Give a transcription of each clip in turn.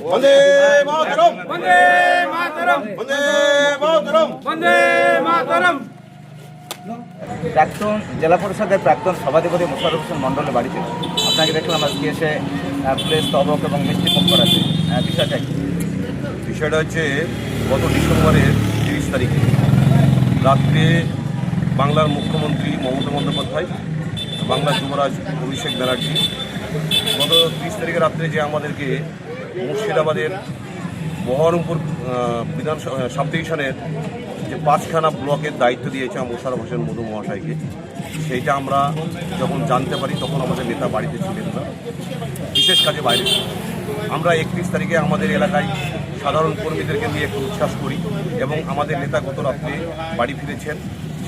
বন্দে মাতরম, বন্দে মাতরম, বন্দে মাতরম, বন্দে মাতরম। প্রাক্তন জেলা পরিষদের প্রাক্তন সভাধিপতি মোশাররফ হোসেন মণ্ডলের বাড়িতে আপনাকে দেখলাম আজকে এসে ফুলের স্তবক এবং মিষ্টি মুখ করাতে বিষয়টা কি? বিষয়টা হচ্ছে গত ডিসেম্বরের 30 তারিখে রাত্রে বাংলার মুখ্যমন্ত্রী মমতা বন্দ্যোপাধ্যায়, বাংলার যুবরাজ অভিষেক ব্যানার্জি গত 30 তারিখে রাত্রে যে আমাদেরকে মুর্শিদাবাদের বহরমপুর বিধানসভা সাব ডিভিশনের যে 5খানা ব্লকের দায়িত্ব দিয়েছে মোশাররফ হোসেন মধু মহাশয়কে, সেইটা আমরা যখন জানতে পারি তখন আমাদের নেতা বাড়িতে ছিলেন না, বিশেষ কাজে বাইরে ছিলেন। আমরা 31 তারিখে আমাদের এলাকায় সাধারণ কর্মীদেরকে নিয়ে একটু উচ্ছ্বাস করি এবং আমাদের নেতা গত রাত্রে বাড়ি ফিরেছেন।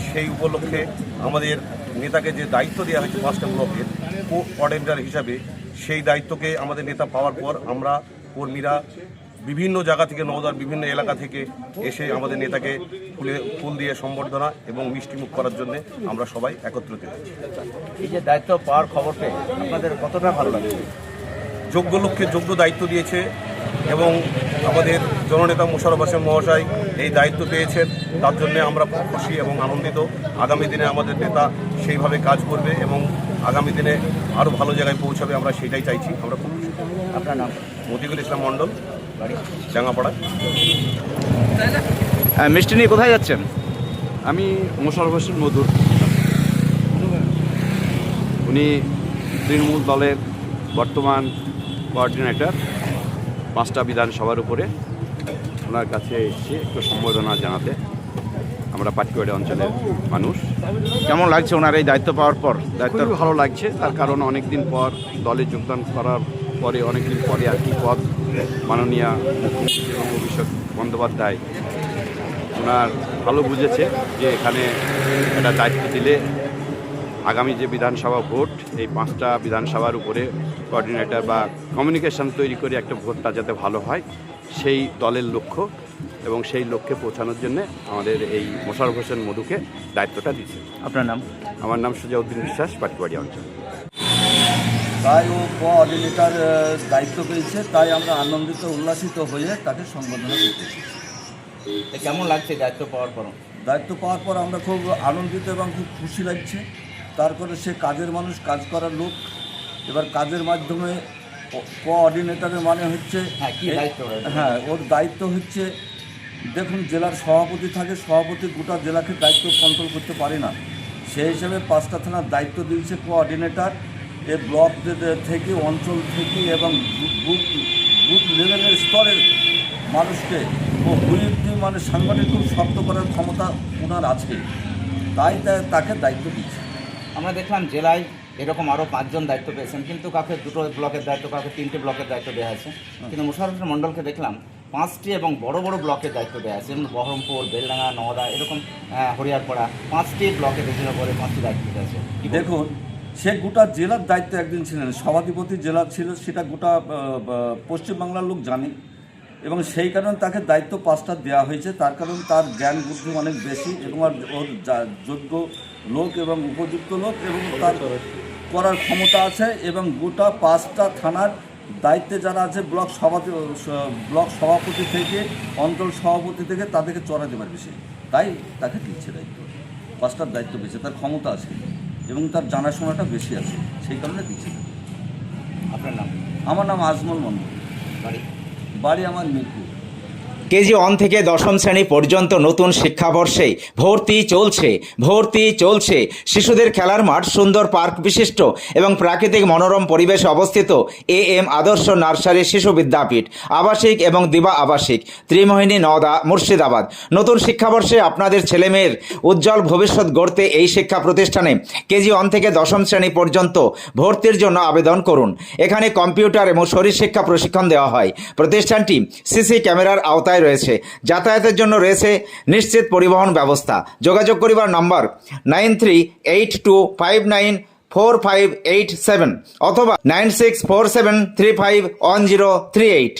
সেই উপলক্ষে আমাদের নেতাকে যে দায়িত্ব দেওয়া হয়েছে 5টা ব্লকের কোঅর্ডিনেটর হিসাবে, সেই দায়িত্বকে আমাদের নেতা পাওয়ার পর আমরা কর্মীরা বিভিন্ন জায়গা থেকে, নওদার বিভিন্ন এলাকা থেকে এসে আমাদের নেতাকে ফুল দিয়ে সম্বর্ধনা এবং মিষ্টিমুখ করার জন্য আমরা সবাই একত্রিত হয়েছি। এই যে দায়িত্ব পাওয়ার খবর পেয়ে আপনাদের কতটা ভালো লাগছে? যোগ্য লোককে যোগ্য দায়িত্ব দিয়েছে এবং আমাদের জননেতা মোশাররফ হোসেন মহাশয় এই দায়িত্ব পেয়েছেন, তার জন্য আমরা খুব খুশি এবং আনন্দিত। আগামী দিনে আমাদের নেতা সেইভাবে কাজ করবে এবং আগামী দিনে আরও ভালো জায়গায় পৌঁছাবে, আমরা সেটাই চাইছি। আমরা খুব খুশি। আপনার নাম? মতিকুল ইসলাম মণ্ডল, বাড়ি ডাঙ্গাপাড়া। মিষ্টি নিয়ে কোথায় যাচ্ছেন? আমি মোশাররফ হোসেন মধুর, উনি তৃণমূল দলের বর্তমান কোঅর্ডিনেটর 5টা বিধানসভার উপরে। ওনার কাছে এসে একটু সম্বোধনা জানাতে। আমরা পাটকুয়াড়ি অঞ্চলের মানুষ। কেমন লাগছে ওনার এই দায়িত্ব পাওয়ার পর? খুবই ভালো লাগছে, তার কারণ অনেক দিন পর দলে যোগদান করার পরে, অনেক দিন পরে আর কি পদ মাননীয় মুখ্যমন্ত্রী এবং অভিষেক বন্দ্যোপাধ্যায় ওনার ভালো বুঝেছে যে এখানে একটা দায়িত্ব দিলে আগামী যে বিধানসভা ভোট, এই 5টা বিধানসভার উপরে কোঅর্ডিনেটর বা কমিউনিকেশন তৈরি করে একটা ভোটটা যাতে ভালো হয়, সেই দলের লক্ষ্য এবং সেই লক্ষ্যে পৌঁছানোর জন্য আমাদের এই মোশাররফ হোসেন মধুকে দায়িত্বটা দিচ্ছে। আপনার নাম? আমার নাম সুজাউদ্দিন বিশ্বাস, পাটকুয়াড়ি অঞ্চল। তাই ও কোঅর্ডিনেটর দায়িত্ব পেয়েছে, তাই আমরা আনন্দিত উল্লাসিত হয়ে তাকে সম্বোধনা করতেছি। কেমন লাগছে দায়িত্ব পাওয়ার পর? দায়িত্ব পাওয়ার পর আমরা খুব আনন্দিত এবং খুব খুশি লাগছে। তারপরে সে কাজের মানুষ, কাজ করার লোক। এবার কাজের মাধ্যমে কোঅর্ডিনেটরের মানে হচ্ছে হ্যাঁ, ওর দায়িত্ব হচ্ছে, দেখুন জেলার সভাপতি থাকে, সভাপতি গোটা জেলাকে দায়িত্ব কন্ট্রোল করতে পারে না, সেই হিসাবে 5টা থানার দায়িত্ব দিয়েছে কোঅর্ডিনেটর। এ ব্লক থেকে, অঞ্চল থেকে এবং বুথ লেভেলের স্তরের মানুষকে ও হুইপ দিয়ে মানে সাংগঠনিক শক্ত করার ক্ষমতা ওনার আছে, তাই তাকে দায়িত্ব দিচ্ছে। আমরা দেখলাম জেলায় এরকম আরও 5জন দায়িত্ব পেয়েছেন, কিন্তু কাউকে 2টো ব্লকের দায়িত্ব, কাউকে 3টে ব্লকের দায়িত্ব দেওয়া হয়েছে। কিন্তু মোশাররফ হোসেন মণ্ডলকে দেখলাম 5টি এবং বড় বড় ব্লকের দায়িত্ব দেওয়া আছে, যেমন বহরমপুর, বেলডাঙ্গা, নওদা, এরকম হরিয়ারপাড়া 5টি ব্লকে বিভিন্ন করে 5টি দায়িত্ব দেওয়া আছে। দেখুন, সে গোটা জেলার দায়িত্ব একদিন ছিলেন, সভাধিপতি জেলা ছিল, সেটা গোটা পশ্চিমবাংলার লোক জানে এবং সেই কারণে তাকে দায়িত্ব 5টা দেওয়া হয়েছে। তার কারণ তার জ্ঞান বুদ্ধি অনেক বেশি এবং ওর যোগ্য লোক এবং উপযুক্ত লোক এবং তার করার ক্ষমতা আছে এবং গোটা 5টা থানার দায়িত্বে যারা আছে, ব্লক সভাপতি থেকে অঞ্চল সভাপতি থেকে, তাদেরকে চড়াতে পারবে সে, তাই তাকে দিচ্ছে দায়িত্ব। 5টার দায়িত্ব বেশি, তার ক্ষমতা আছে এবং তার জানাশোনাটা বেশি আছে, সেই কারণে দিচ্ছে। আপনার নাম? আমার নাম আজমল মন্ডল, বাড়ি আমার মিরপুর। কেজি 1 থেকে 10ম শ্রেণী পর্যন্ত নতুন শিক্ষাবর্ষে ভর্তি চলছে। শিশুদের খেলার মাঠ, সুন্দর পার্ক বিশিষ্ট এবং প্রাকৃতিক মনোরম পরিবেশে অবস্থিত AM আদর্শ নার্সারি শিশু বিদ্যাপীঠ, আবাসিক এবং দিবা আবাসিক, ত্রিমোহিনী, নওদা, মুর্শিদাবাদ। নতুন শিক্ষাবর্ষে আপনাদের ছেলেমেয়ের উজ্জ্বল ভবিষ্যৎ গড়তে এই শিক্ষা প্রতিষ্ঠানে কেজি 1 থেকে 10ম শ্রেণী পর্যন্ত ভর্তির জন্য আবেদন করুন। এখানে কম্পিউটার এবং শরীর শিক্ষা প্রশিক্ষণ দেওয়া হয়। প্রতিষ্ঠানটি সিসি ক্যামেরার আওতায় রয়েছে। যাতায়াতের জন্য রয়েছে নিশ্চিত পরিবহন ব্যবস্থা। যোগাযোগ করিবার নম্বর 9382594587 অথবা 9647351038।